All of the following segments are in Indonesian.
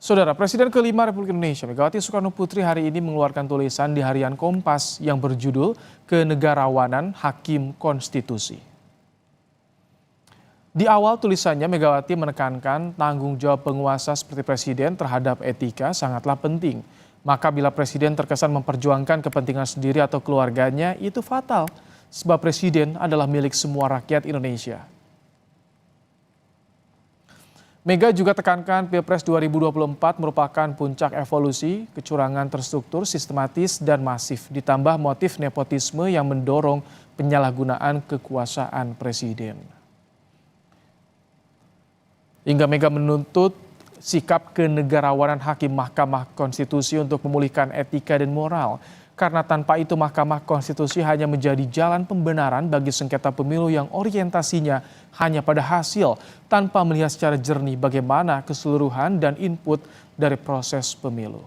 Saudara, Presiden kelima Republik Indonesia Megawati Soekarno Putri hari ini mengeluarkan tulisan di harian Kompas yang berjudul Kenegarawanan Hakim Konstitusi. Di awal tulisannya, Megawati menekankan tanggung jawab penguasa seperti Presiden terhadap etika sangatlah penting. Maka bila Presiden terkesan memperjuangkan kepentingan sendiri atau keluarganya, itu fatal. Sebab Presiden adalah milik semua rakyat Indonesia. Mega juga tekankan Pilpres 2024 merupakan puncak evolusi, kecurangan terstruktur, sistematis, dan masif, ditambah motif nepotisme yang mendorong penyalahgunaan kekuasaan Presiden. Hingga Mega menuntut sikap kenegarawanan Hakim Mahkamah Konstitusi untuk memulihkan etika dan moral. Karena tanpa itu Mahkamah Konstitusi hanya menjadi jalan pembenaran bagi sengketa pemilu yang orientasinya hanya pada hasil tanpa melihat secara jernih bagaimana keseluruhan dan input dari proses pemilu.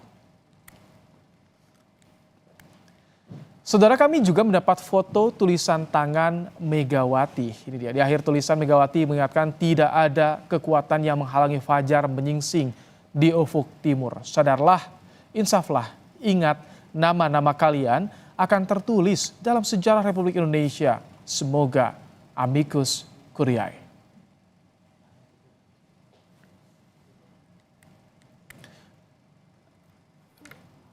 Saudara, kami juga mendapat foto tulisan tangan Megawati. Ini dia, di akhir tulisan Megawati mengingatkan tidak ada kekuatan yang menghalangi Fajar menyingsing di ufuk timur. Sadarlah, insaflah, ingat, nama-nama kalian akan tertulis dalam sejarah Republik Indonesia. Semoga amicus curiae.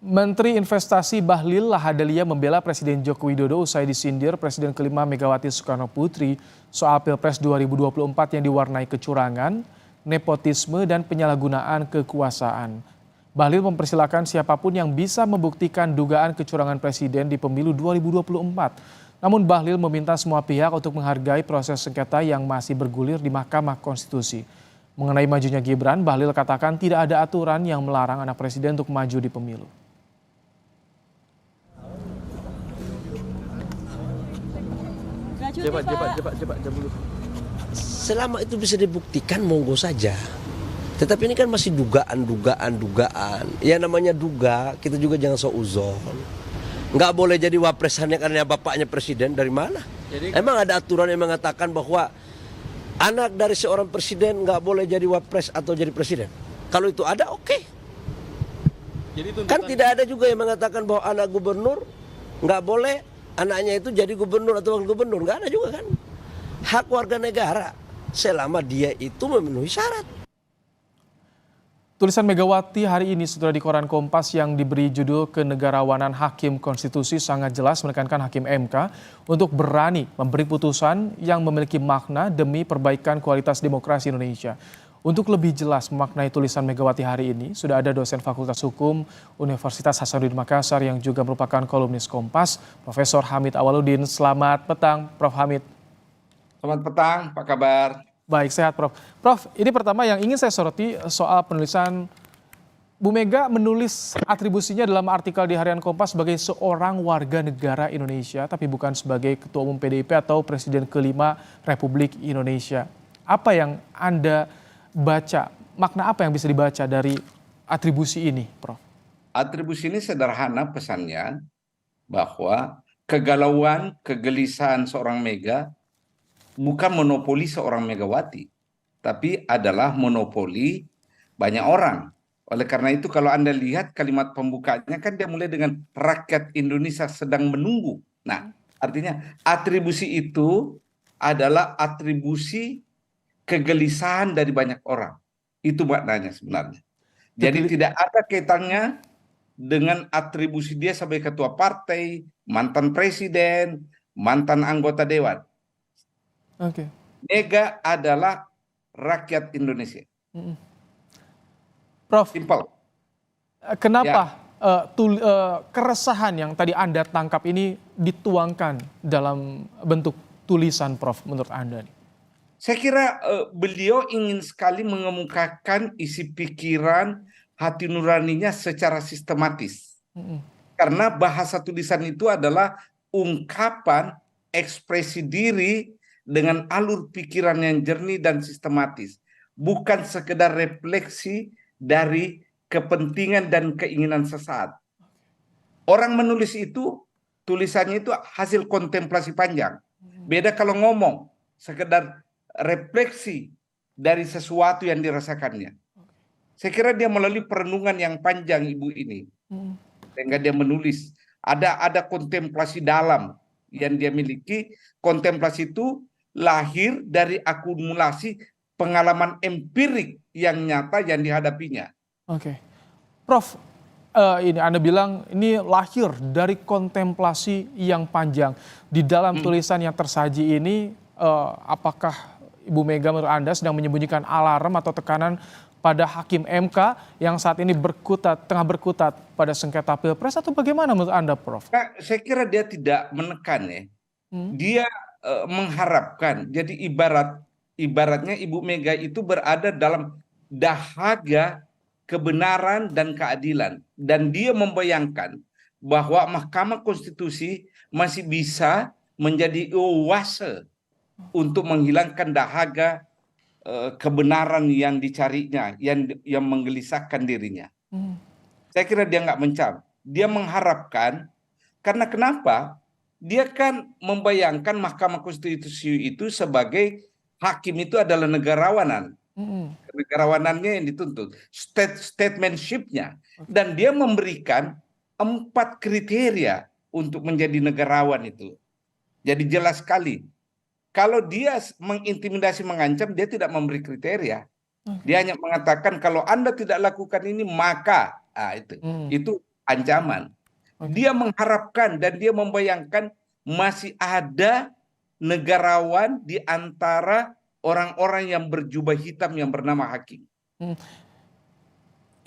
Menteri Investasi Bahlil Lahadalia membela Presiden Joko Widodo usai disindir Presiden kelima Megawati Soekarno Putri soal Pilpres 2024 yang diwarnai kecurangan, nepotisme, dan penyalahgunaan kekuasaan. Bahlil mempersilahkan siapapun yang bisa membuktikan dugaan kecurangan presiden di pemilu 2024. Namun Bahlil meminta semua pihak untuk menghargai proses sengketa yang masih bergulir di Mahkamah Konstitusi. Mengenai majunya Gibran, Bahlil katakan tidak ada aturan yang melarang anak presiden untuk maju di pemilu. Cepat dulu. Selama itu bisa dibuktikan, monggo saja. Tetapi ini kan masih dugaan. Ya namanya duga, kita juga jangan seuzon. Nggak boleh jadi wapres hanya karena bapaknya presiden, dari mana? Emang ada aturan yang mengatakan bahwa anak dari seorang presiden nggak boleh jadi wapres atau jadi presiden? Kalau itu ada, oke. Kan tidak ada juga yang mengatakan bahwa anak gubernur nggak boleh anaknya itu jadi gubernur atau wakil gubernur. Nggak ada juga kan. Hak warga negara selama dia itu memenuhi syarat. Tulisan Megawati hari ini setelah di koran Kompas yang diberi judul Kenegarawanan Hakim Konstitusi sangat jelas menekankan Hakim MK untuk berani memberi putusan yang memiliki makna demi perbaikan kualitas demokrasi Indonesia. Untuk lebih jelas memaknai tulisan Megawati hari ini, sudah ada dosen Fakultas Hukum Universitas Hasanuddin Makassar yang juga merupakan kolumnis Kompas, Profesor Hamid Awaludin. Selamat petang, Prof. Hamid. Selamat petang, apa kabar? Baik, sehat Prof. Prof, ini pertama yang ingin saya soroti soal penulisan Bu Mega menulis atribusinya dalam artikel di Harian Kompas sebagai seorang warga negara Indonesia, tapi bukan sebagai Ketua Umum PDIP atau Presiden kelima Republik Indonesia. Apa yang Anda baca, makna apa yang bisa dibaca dari atribusi ini, Prof? Atribusi ini sederhana pesannya, bahwa kegalauan, kegelisahan seorang Mega bukan monopoli seorang Megawati, tapi adalah monopoli banyak orang. Oleh karena itu kalau Anda lihat kalimat pembukanya kan dia mulai dengan rakyat Indonesia sedang menunggu. Nah, artinya atribusi itu adalah atribusi kegelisahan dari banyak orang. Itu maknanya sebenarnya. Jadi tidak ada kaitannya dengan atribusi dia sebagai ketua partai, mantan presiden, mantan anggota dewan. Oke. Mega adalah rakyat Indonesia. Prof, Simpel. kenapa keresahan yang tadi Anda tangkap ini dituangkan dalam bentuk tulisan, Prof, menurut Anda? Saya kira beliau ingin sekali mengemukakan isi pikiran, hati nuraninya secara sistematis. Karena bahasa tulisan itu adalah ungkapan ekspresi diri dengan alur pikiran yang jernih dan sistematis. Bukan sekedar refleksi dari kepentingan dan keinginan sesaat. Orang menulis itu, tulisannya itu hasil kontemplasi panjang. Beda kalau ngomong, sekedar refleksi dari sesuatu yang dirasakannya. Saya kira dia melalui perenungan yang panjang ibu ini, sehingga dia menulis. Ada kontemplasi dalam yang dia miliki. Kontemplasi itu lahir dari akumulasi pengalaman empirik yang nyata yang dihadapinya. Oke, Prof, ini Anda bilang ini lahir dari kontemplasi yang panjang. Di dalam tulisan yang tersaji ini, apakah Ibu Mega menurut Anda sedang menyembunyikan alarm atau tekanan pada Hakim MK yang saat ini tengah berkutat pada sengketa Pilpres, atau bagaimana menurut Anda, Prof? Saya kira dia tidak menekan ya. Dia mengharapkan. Jadi ibaratnya Ibu Mega itu berada dalam dahaga kebenaran dan keadilan, dan dia membayangkan bahwa Mahkamah Konstitusi masih bisa menjadi oase untuk menghilangkan dahaga kebenaran yang dicarinya, yang menggelisahkan dirinya. Saya kira dia nggak mencam, dia mengharapkan. Karena kenapa? Dia kan membayangkan Mahkamah Konstitusi itu sebagai hakim itu adalah negarawanan. Negarawanannya yang dituntut, statementship-nya. Dan dia memberikan 4 kriteria untuk menjadi negarawan itu. Jadi jelas sekali. Kalau dia mengintimidasi, mengancam, dia tidak memberi kriteria. Dia hanya mengatakan kalau Anda tidak lakukan ini maka itu ancaman. Dia mengharapkan dan dia membayangkan masih ada negarawan di antara orang-orang yang berjubah hitam yang bernama hakim.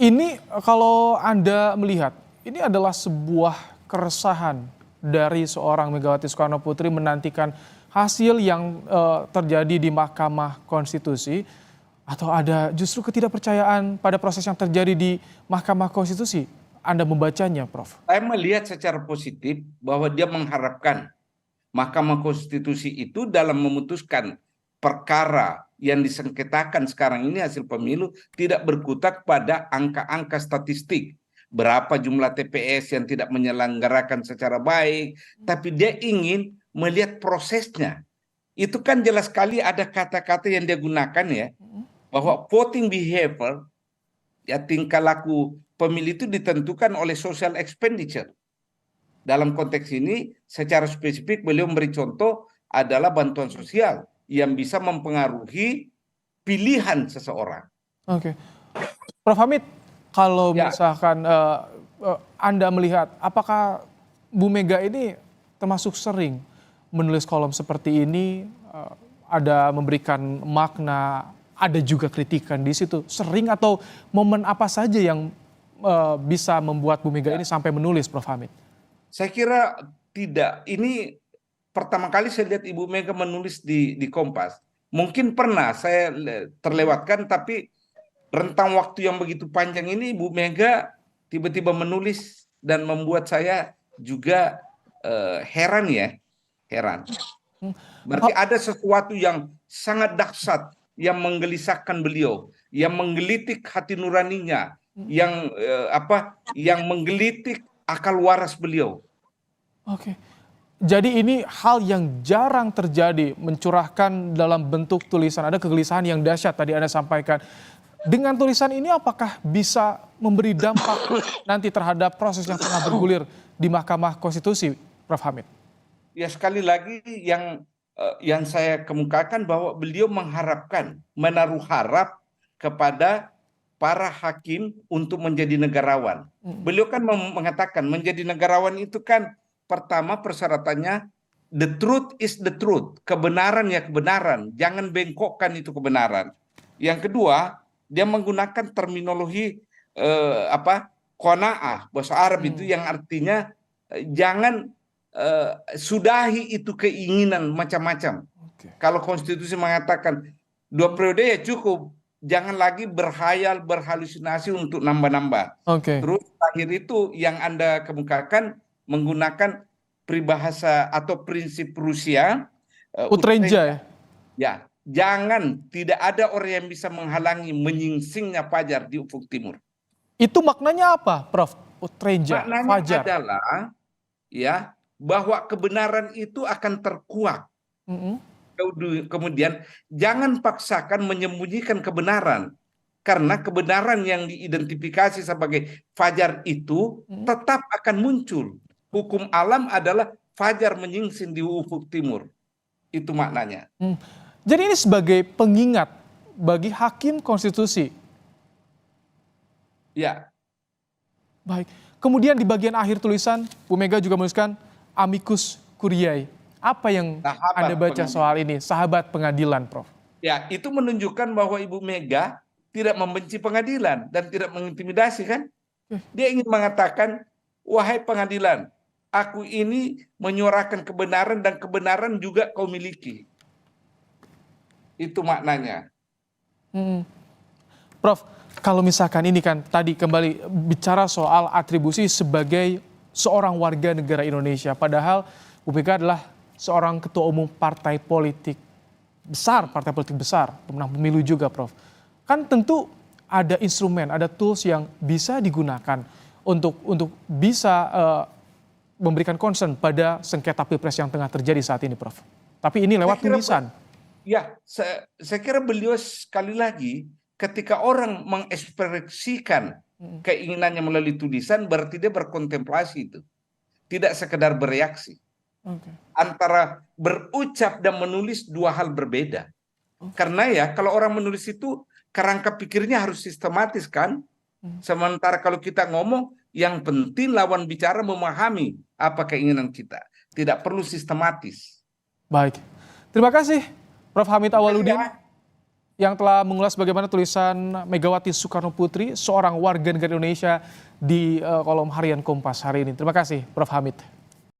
Ini kalau Anda melihat, ini adalah sebuah keresahan dari seorang Megawati Soekarno Putri menantikan hasil yang terjadi di Mahkamah Konstitusi, atau ada justru ketidakpercayaan pada proses yang terjadi di Mahkamah Konstitusi? Anda membacanya, Prof? Saya melihat secara positif bahwa dia mengharapkan Mahkamah Konstitusi itu dalam memutuskan perkara yang disengketakan sekarang ini hasil pemilu tidak berkutat pada angka-angka statistik. Berapa jumlah TPS yang tidak menyelenggarakan secara baik, tapi dia ingin melihat prosesnya. Itu kan jelas sekali ada kata-kata yang dia gunakan ya, bahwa voting behavior, ya tingkah laku pemilih itu ditentukan oleh social expenditure. Dalam konteks ini secara spesifik beliau memberi contoh adalah bantuan sosial yang bisa mempengaruhi pilihan seseorang. Oke, Prof Hamid, kalau misalkan Anda melihat, apakah Bu Mega ini termasuk sering menulis kolom seperti ini, ada memberikan makna, ada juga kritikan di situ, sering, atau momen apa saja yang bisa membuat Bu Mega ini sampai menulis, Prof Hamid? Saya kira tidak. Ini pertama kali saya lihat Ibu Mega menulis di Kompas. Mungkin pernah saya terlewatkan, tapi rentang waktu yang begitu panjang ini Ibu Mega tiba-tiba menulis dan membuat saya juga heran ya. Heran. Berarti ada sesuatu yang sangat dahsyat yang menggelisahkan beliau, yang menggelitik hati nuraninya, yang menggelitik akal waras beliau. Oke. Jadi ini hal yang jarang terjadi, mencurahkan dalam bentuk tulisan. Ada kegelisahan yang dahsyat tadi Anda sampaikan. Dengan tulisan ini apakah bisa memberi dampak nanti terhadap proses yang tengah bergulir di Mahkamah Konstitusi, Prof Hamid? Ya, sekali lagi yang saya kemukakan bahwa beliau mengharapkan, menaruh harap kepada para hakim untuk menjadi negarawan. Beliau kan mengatakan menjadi negarawan itu kan pertama persyaratannya the truth is the truth, kebenaran ya kebenaran, jangan bengkokkan itu kebenaran. Yang kedua, dia menggunakan terminologi qanaah, bahasa Arab itu yang artinya jangan sudahi itu keinginan macam-macam. Kalau konstitusi mengatakan 2 periode ya cukup, jangan lagi berhayal, berhalusinasi untuk nambah-nambah. Terus akhir itu yang Anda kemukakan menggunakan peribahasa atau prinsip Rusia, Utreja ya. Ya, jangan, tidak ada orang yang bisa menghalangi menyingsingnya fajar di ufuk timur. Itu maknanya apa, Prof? Utreja, maknanya fajar adalah ya bahwa kebenaran itu akan terkuak. Kemudian jangan paksakan menyembunyikan kebenaran. Karena kebenaran yang diidentifikasi sebagai fajar itu tetap akan muncul. Hukum alam adalah fajar menyingsing di ufuk timur. Itu maknanya. Jadi ini sebagai pengingat bagi hakim konstitusi. Ya. Baik. Kemudian di bagian akhir tulisan, Bu Mega juga menuliskan amicus curiae. Apa yang Sahabat Anda baca pengadilan. soal ini? Sahabat pengadilan, Prof. Ya, itu menunjukkan bahwa Ibu Mega tidak membenci pengadilan dan tidak mengintimidasi kan? Dia ingin mengatakan, wahai pengadilan, aku ini menyuarakan kebenaran dan kebenaran juga kau miliki. Itu maknanya. Prof, kalau misalkan ini kan tadi kembali bicara soal atribusi sebagai seorang warga negara Indonesia. Padahal Bu Mega adalah seorang ketua umum partai politik besar, pemenang pemilu juga, Prof. Kan tentu ada instrumen, ada tools yang bisa digunakan untuk bisa memberikan concern pada sengketa pilpres yang tengah terjadi saat ini, Prof. Tapi ini lewat tulisan. Ya, saya kira beliau sekali lagi ketika orang mengekspresikan keinginannya melalui tulisan berarti dia berkontemplasi itu. Tidak sekedar bereaksi. Antara berucap dan menulis dua hal berbeda. Karena ya kalau orang menulis itu kerangka pikirnya harus sistematis kan. Sementara kalau kita ngomong yang penting lawan bicara memahami apa keinginan kita. Tidak perlu sistematis. Baik. Terima kasih Prof. Hamid Awaludin yang telah mengulas bagaimana tulisan Megawati Soekarno Putri, seorang warga negara Indonesia di kolom harian Kompas hari ini. Terima kasih Prof. Hamid.